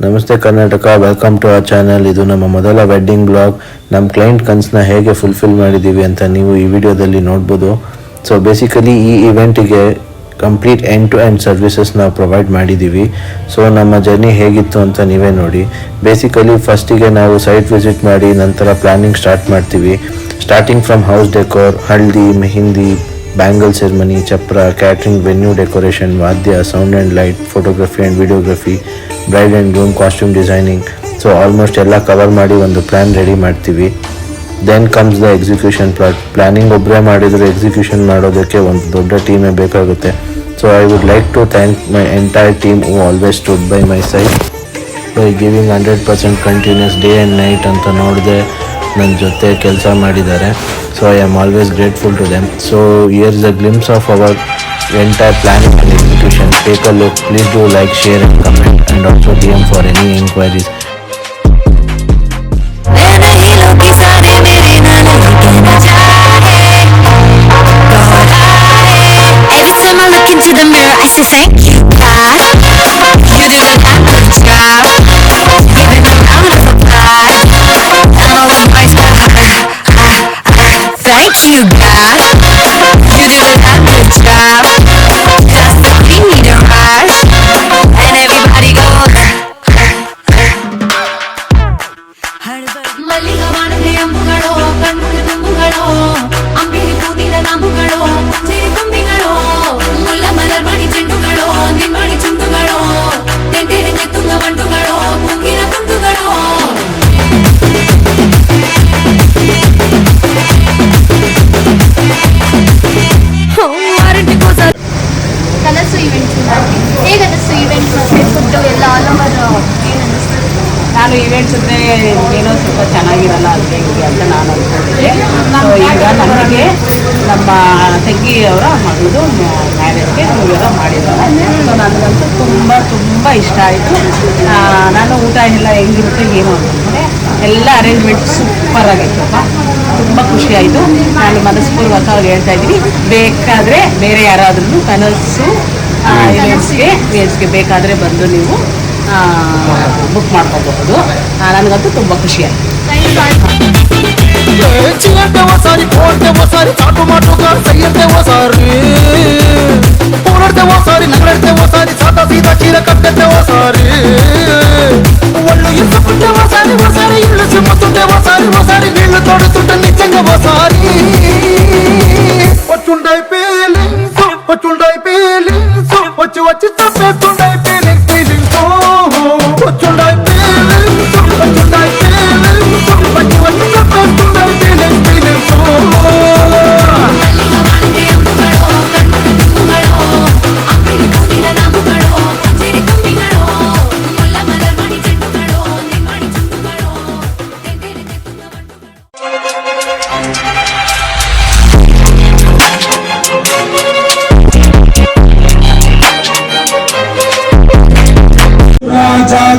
ನಮಸ್ತೆ Karnataka, welcome to our channel. ಇದು ನಮ್ಮ ಮೊದಲ ವೆಡ್ಡಿಂಗ್ ಬ್ಲಾಗ್. ನಮ್ಮ ಕ್ಲೈಂಟ್ ಕನ್ಸನ್ನ ಹೇಗೆ ಫುಲ್ಫಿಲ್ ಮಾಡಿದ್ದೀವಿ ಅಂತ ನೀವು ಈ ವಿಡಿಯೋದಲ್ಲಿ ನೋಡ್ಬೋದು. ಸೊ ಬೇಸಿಕಲಿ ಈ ಇವೆಂಟಿಗೆ complete end to end services ನಾವು ಪ್ರೊವೈಡ್ ಮಾಡಿದ್ದೀವಿ. ಸೊ ನಮ್ಮ ಜರ್ನಿ ಹೇಗಿತ್ತು ಅಂತ ನೀವೇ ನೋಡಿ. ಬೇಸಿಕಲಿ ಫಸ್ಟಿಗೆ ನಾವು ಸೈಟ್ ವಿಸಿಟ್ ಮಾಡಿ ನಂತರ ಪ್ಲಾನಿಂಗ್ ಸ್ಟಾರ್ಟ್ ಮಾಡ್ತೀವಿ. Starting from house decor, haldi, mehndi, bangle ceremony, ಚಪ್ರ, ಕ್ಯಾಟ್ರಿಂಗ್, ವೆನ್ಯೂ ಡೆಕೋರೇಷನ್, ವಾದ್ಯ, sound and light, photography and videography, bride and groom costume designing. So almost ಎಲ್ಲ ಕವರ್ ಮಾಡಿ ಒಂದು ಪ್ಲ್ಯಾನ್ ರೆಡಿ ಮಾಡ್ತೀವಿ. Then comes the execution part. Planning ಒಬ್ಬರೇ ಮಾಡಿದರೆ execution ಮಾಡೋದಕ್ಕೆ ಒಂದು ದೊಡ್ಡ ಟೀಮೇ ಬೇಕಾಗುತ್ತೆ. So I would like to thank my entire team who always stood by my side by giving 100% continuous day and night ಅಂತ ನೋಡಿದೆ ನನ್ನ ಜೊತೆ ಕೆಲಸ ಮಾಡಿದ್ದಾರೆ. So I am always grateful to them. So here is a glimpse of our entire planning and execution. Take a look. Please do like, share and comment, and also DM for any inquiries. Every time I look into the mirror I say thank you God. You do a damn good job. Giving a round of applause. And all the boys go thank you God. You do a damn good job. We need a rush. And everybody go ಮಲ್ಲಿಗವಾಣದೆ ಅಂಬುಗಳೋ, ಕಣ್ಣುಗಳ ತುಂಬುಗಳೋ, ಅಂಬಿಳಿ ಕೂದಿದ ನಾಂಬುಗಳೋ, ಚಿರಿ ತುಂಬಿಗಳೋ, ಮುಲ್ಲ ಮಲರ್ಮಣಿ ಚೆಂಡುಗಳೋ, ನಿಮ್ಮಣಿ ಚುಂಡುಗಳೋ, ತೆಂಟೆರೆ ತುಂಗ ಬಂಟುಗಳೋ, ಮುಂಗಿನ ತುಂಡುಗಳೋ. ಕನಸು events ಹೇಗನ್ನಿಸ್ತು? Events food ಎಲ್ಲ all over ಏನನ್ನಿಸ್ತು? ನಾನು events ಅಂದರೆ ಏನೋ ಸ್ವಲ್ಪ ಚೆನ್ನಾಗಿರಲ್ಲ ಅಂತ ಹಿಂಗೆ ಅಂತ ನಾನು ಅಂದ್ಕೊಂಡಿದ್ದೆ. ಸೊ ಈಗ ನನಗೆ ನಮ್ಮ ತಂಗಿಯವರ ಮಗಳದು ಮ್ಯಾರೇಜ್ಗೆ ಇವೆಲ್ಲ ಮಾಡಿದ್ದಾರೆ. ಸೊ ನನಗಂತೂ ತುಂಬ ಇಷ್ಟ ಆಯಿತು. ನಾನು ಊಟ ಎಲ್ಲ ಹೆಂಗಿರುತ್ತೆ ಏನೋ ಅಂತಂದರೆ ಎಲ್ಲ ಅರೇಂಜ್ಮೆಂಟ್ ಸೂಪರಾಗಿತ್ತಪ್ಪ. ತುಂಬ ಖುಷಿ ಆಯಿತು. ನಾನು ಮನಸ್ಪೂರ್ವಕವಾಗಿ ಹೇಳ್ತಾ ಇದ್ದೀನಿ, ಬೇಕಾದರೆ ಬೇರೆ ಯಾರಾದ್ರೂ ಕನಸು ಇವೆಂಟ್ಸ್ಗೆ ಬೇಕಾದರೆ ಬಂದು ನೀವು ಬುಕ್ ಮಾಡ್ಕೋಬಹುದು. ನನಗಂತೂ ತುಂಬ ಖುಷಿ ಆಯಿತು. ಸಾರಿ ಓಡ್ತೇವೋ ಸಾರಿ ಚಾಟು ಮಾಟುಗಾರ ಸೈಯರ್ತೇವೋ ಸಾರಿ ಓಡಾಡ್ತೇವೋ ಸಾರಿ ನಗಲಾಡ್ತೇವೋ ಸಾರಿ ಸಾದಾ ಸೀದಾ ಚೀರ ಕಟ್ಟೇವೋ ಸಾರಿ ಒಳ್ಳು ಇಲ್ಲು ಪುಟ್ಟೇವೋ ಸಾರಿ ಓ ಸಾರಿ ಇಳ್ಳು ಸಿಮ್ಮ ತುಂಡೇವೋ ಸಾರಿ ಓ ಸಾರಿ ನೀళ్ళు ತೋಡು ತುಂಡ ನಿಚ್ಚಂಗವೋ ಸಾರಿ వచ్చుండై ఫీలింగ్స్ వచ్చుండై ఫీలింగ్స్ వచ్చి వచ్చి తప్పేస్తుండై ఫీలింగ్స్ ఫీలింగ్స్ వచ్చుండై ఫీలింగ్స్ వచ్చుండై ఫీలింగ్స్ వచ్చి వచ్చి తప్పేస్తుండై ఫీలింగ్స్ ఫీలింగ్స్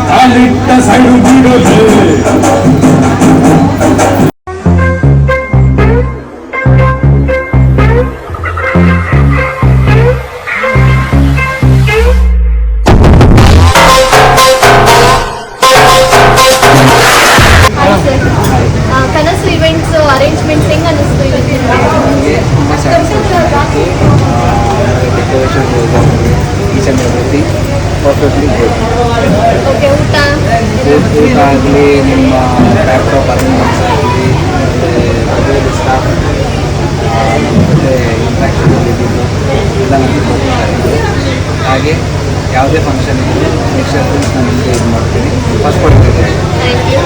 ಕಾಲಿಟ್ಟ ಸೈಡು ಬಿಡೋದು ಕನಸು ಇವೆಂಟ್ಸ್ ಅರೇಂಜ್ಮೆಂಟ್ಸ್ ಹೆಂಗೆ ಅನ್ನಿಸ್ತು? Decoration each and everything perfectly good. Okay, ಊಟ ಆಗಲಿ, ನಿಮ್ಮ ಲ್ಯಾಪ್ಟಾಪ್ ಅರೇಂಜ್ಮೆಂಟ್ಸ್ ಆಗಲಿ, ಮತ್ತು ಸ್ಟಾಫ್ ಮತ್ತು ಇಂಟ್ರಾಕ್ಷನ್ ಇದ್ದಿದ್ದು ಎಲ್ಲ ನಮಗೆ ಕೊಟ್ಟಿದ್ದಾರೆ. ಹಾಗೆ ಯಾವುದೇ ಫಂಕ್ಷನ್ ಇದ್ದರೆ ನೆಕ್ಸ್ಟ್ ಇಯರ್ ನಾನು ನಿಮಗೆ ಇದು ಮಾಡ್ತೀನಿ, ಫಸ್ಟ್ ಕೊಡ್ತೀನಿ. Thank you.